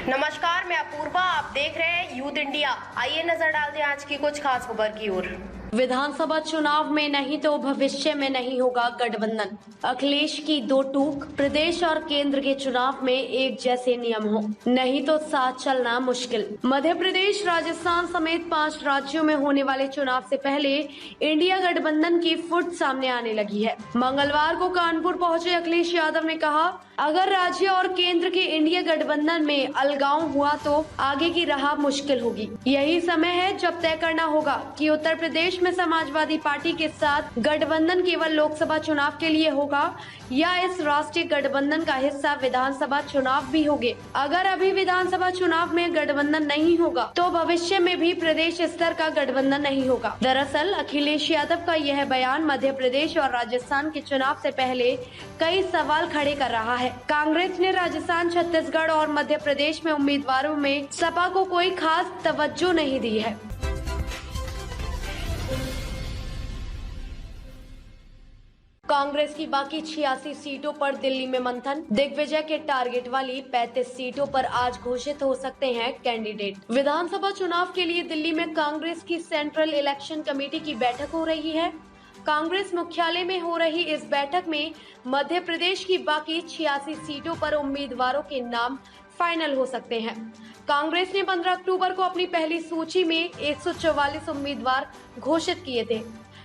नमस्कार, मैं अपूर्वा। आप देख रहे हैं यूथ इंडिया। आइए नजर डालते हैं आज की कुछ खास खबर की ओर। विधानसभा चुनाव में नहीं तो भविष्य में नहीं होगा गठबंधन। अखिलेश की दो टूक। प्रदेश और केंद्र के चुनाव में एक जैसे नियम हो, नहीं तो साथ चलना मुश्किल। मध्य प्रदेश, राजस्थान समेत 5 राज्यों में होने वाले चुनाव से पहले इंडिया गठबंधन की फुट सामने आने लगी है। मंगलवार को कानपुर पहुंचे अखिलेश यादव ने कहा, अगर राज्य और केंद्र के इंडिया गठबंधन में अलगाव हुआ तो आगे की राह मुश्किल होगी। यही समय है जब तय करना होगा कि उत्तर प्रदेश में समाजवादी पार्टी के साथ गठबंधन केवल लोकसभा चुनाव के लिए होगा या इस राष्ट्रीय गठबंधन का हिस्सा विधानसभा चुनाव भी होंगे। अगर अभी विधानसभा चुनाव में गठबंधन नहीं होगा तो भविष्य में भी प्रदेश स्तर का गठबंधन नहीं होगा। दरअसल अखिलेश यादव का यह बयान मध्य प्रदेश और राजस्थान के चुनाव से पहले कई सवाल खड़े कर रहा है। कांग्रेस ने राजस्थान, छत्तीसगढ़ और मध्य प्रदेश में उम्मीदवारों में सपा को कोई खास तवज्जो नहीं दी है। कांग्रेस की बाकी 86 सीटों पर दिल्ली में मंथन। दिग्विजय के टारगेट वाली 35 सीटों पर आज घोषित हो सकते हैं कैंडिडेट। विधानसभा चुनाव के लिए दिल्ली में कांग्रेस की सेंट्रल इलेक्शन कमेटी की बैठक हो रही है। कांग्रेस मुख्यालय में हो रही इस बैठक में मध्य प्रदेश की बाकी 86 सीटों पर उम्मीदवारों के नाम फाइनल हो सकते हैं। कांग्रेस ने 15 अक्टूबर को अपनी पहली सूची में 144 उम्मीदवार घोषित किए थे।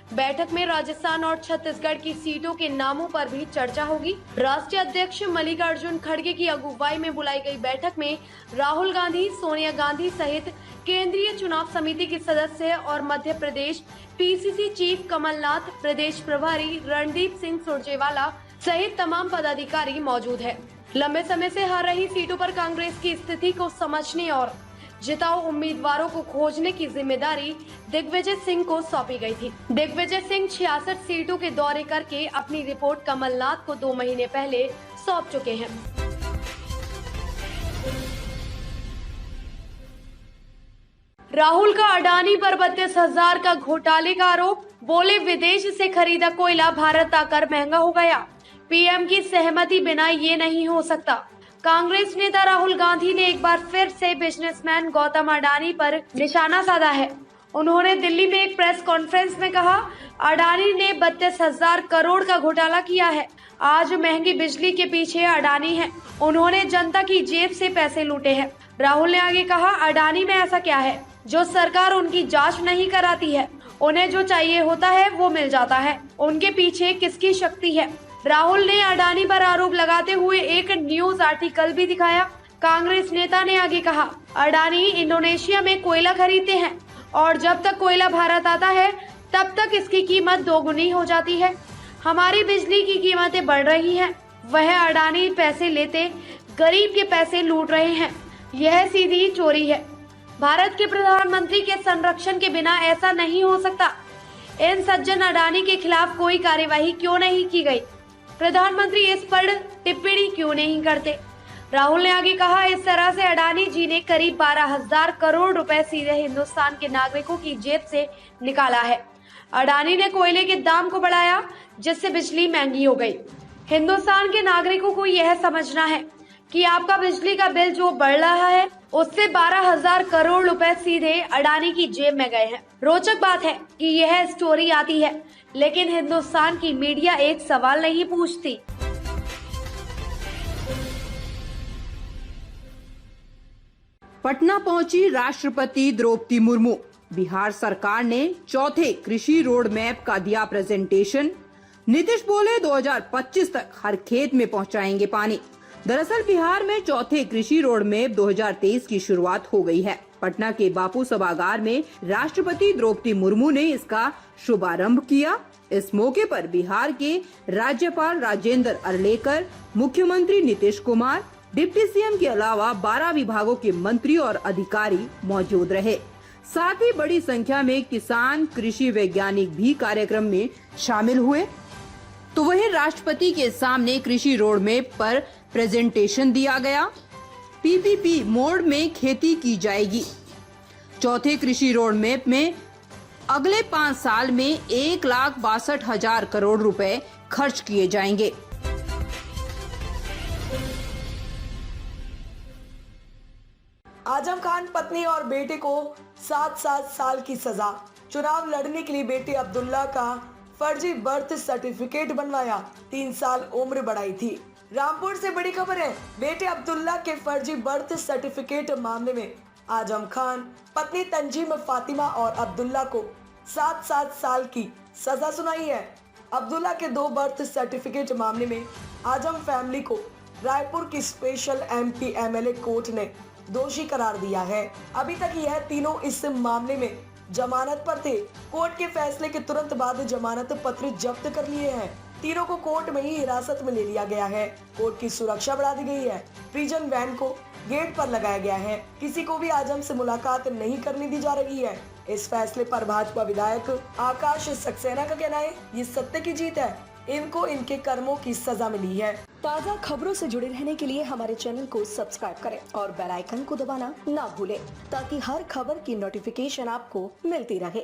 बैठक में राजस्थान और छत्तीसगढ़ की सीटों के नामों पर भी चर्चा होगी। राष्ट्रीय अध्यक्ष मल्लिकार्जुन खड़गे की अगुवाई में बुलाई गई बैठक में राहुल गांधी, सोनिया गांधी सहित केंद्रीय चुनाव समिति के सदस्य और मध्य प्रदेश पीसीसी चीफ कमलनाथ, प्रदेश प्रभारी रणदीप सिंह सुरजेवाला सहित तमाम पदाधिकारी मौजूद है। लंबे समय से हार रही सीटों पर कांग्रेस की स्थिति को समझने और जिताऊ उम्मीदवारों को खोजने की जिम्मेदारी दिग्विजय सिंह को सौंपी गई थी। दिग्विजय सिंह 66 सीटों के दौरे करके अपनी रिपोर्ट कमलनाथ को 2 महीने पहले सौंप चुके हैं। राहुल का अडानी पर 32,000 का घोटाले का आरोप। बोले, विदेश से खरीदा कोयला भारत आकर महंगा हो गया। पीएम की सहमति बिना ये नहीं हो सकता। कांग्रेस नेता राहुल गांधी ने एक बार फिर से बिजनेसमैन गौतम अडानी पर निशाना साधा है। उन्होंने दिल्ली में एक प्रेस कॉन्फ्रेंस में कहा, अडानी ने 32,000 करोड़ का घोटाला किया है। आज महंगी बिजली के पीछे अडानी है। उन्होंने जनता की जेब से पैसे लूटे हैं। राहुल ने आगे कहा, अडानी में ऐसा क्या है जो सरकार उनकी जांच नहीं कराती है। उन्हें जो चाहिए होता है वो मिल जाता है। उनके पीछे किसकी शक्ति है। राहुल ने अडानी पर आरोप लगाते हुए एक न्यूज आर्टिकल भी दिखाया। कांग्रेस नेता ने आगे कहा, अडानी इंडोनेशिया में कोयला खरीदते हैं और जब तक कोयला भारत आता है तब तक इसकी कीमत 2 गुनी हो जाती है। हमारी बिजली की कीमतें बढ़ रही हैं। वह अडानी पैसे लेते गरीब के पैसे लूट रहे हैं। यह सीधी चोरी है। भारत के प्रधानमंत्री के संरक्षण के बिना ऐसा नहीं हो सकता। इन सज्जन अडानी के खिलाफ कोई कार्यवाही क्यों नहीं की गई? प्रधानमंत्री इस पर टिप्पणी क्यों नहीं करते? राहुल ने आगे कहा, इस तरह से अडानी जी ने करीब 12,000 करोड़ रुपए सीधे हिंदुस्तान के नागरिकों की जेब से निकाला है। अडानी ने कोयले के दाम को बढ़ाया जिससे बिजली महंगी हो गई। हिंदुस्तान के नागरिकों को यह समझना है कि आपका बिजली का बिल जो बढ़ रहा है उससे 12,000 करोड़ रुपए सीधे अडानी की जेब में गए हैं। रोचक बात है कि यह स्टोरी आती है लेकिन हिंदुस्तान की मीडिया एक सवाल नहीं पूछती। पटना पहुंची राष्ट्रपति द्रौपदी मुर्मू। बिहार सरकार ने चौथे कृषि रोड मैप का दिया प्रेजेंटेशन। नीतीश बोले 2025 तक हर खेत में पहुंचाएंगे पानी। दरअसल बिहार में चौथे कृषि रोड मैप 2023 की शुरुआत हो गई है। पटना के बापू सभागार में राष्ट्रपति द्रौपदी मुर्मू ने इसका शुभारंभ किया। इस मौके पर बिहार के राज्यपाल राजेंद्र अर्लेकर, मुख्यमंत्री नीतीश कुमार, डिप्टी सीएम के अलावा 12 विभागों के मंत्री और अधिकारी मौजूद रहे। साथ ही बड़ी संख्या में किसान, कृषि वैज्ञानिक भी कार्यक्रम में शामिल हुए। तो वहीं राष्ट्रपति के सामने कृषि रोड मैप पर प्रेजेंटेशन दिया गया। पीपीपी मोड में खेती की जाएगी। चौथे कृषि रोड मैप में अगले 5 साल में 1,62,000 करोड़ रुपए खर्च किए जाएंगे। खान पत्नी और बेटे को 7-7 साल की सजा। चुनाव लड़ने के लिए बेटे अब्दुल्ला का फर्जी बर्थ सर्टिफिकेट बनवाया, 3 साल उम्र बढ़ाई थी। रामपुर से बड़ी खबर है, बेटे अब्दुल्ला के फर्जी बर्थ सर्टिफिकेट मामले में आजम खान पत्नी तंजीम फातिमा और अब्दुल्ला को 7-7 साल की सजा सुनाई है। अब्दुल्ला के 2 बर्थ सर्टिफिकेट मामले में आजम फैमिली को रायपुर की स्पेशल MP MLA कोर्ट ने दोषी करार दिया है। अभी तक यह तीनों इस मामले में जमानत पर थे। कोर्ट के फैसले के तुरंत बाद जमानत पत्र जब्त कर लिए हैं। तीनों को कोर्ट में ही हिरासत में ले लिया गया है। कोर्ट की सुरक्षा बढ़ा दी गई है। प्रिजन वैन को गेट पर लगाया गया है। किसी को भी आजम से मुलाकात नहीं करने दी जा रही है। इस फैसले पर भाजपा विधायक आकाश सक्सेना का कहना है, ये सत्य की जीत है, इनको इनके कर्मों की सजा मिली है। ताज़ा खबरों से जुड़े रहने के लिए हमारे चैनल को सब्सक्राइब करें और बेल आइकन को दबाना ना भूलें ताकि हर खबर की नोटिफिकेशन आपको मिलती रहे।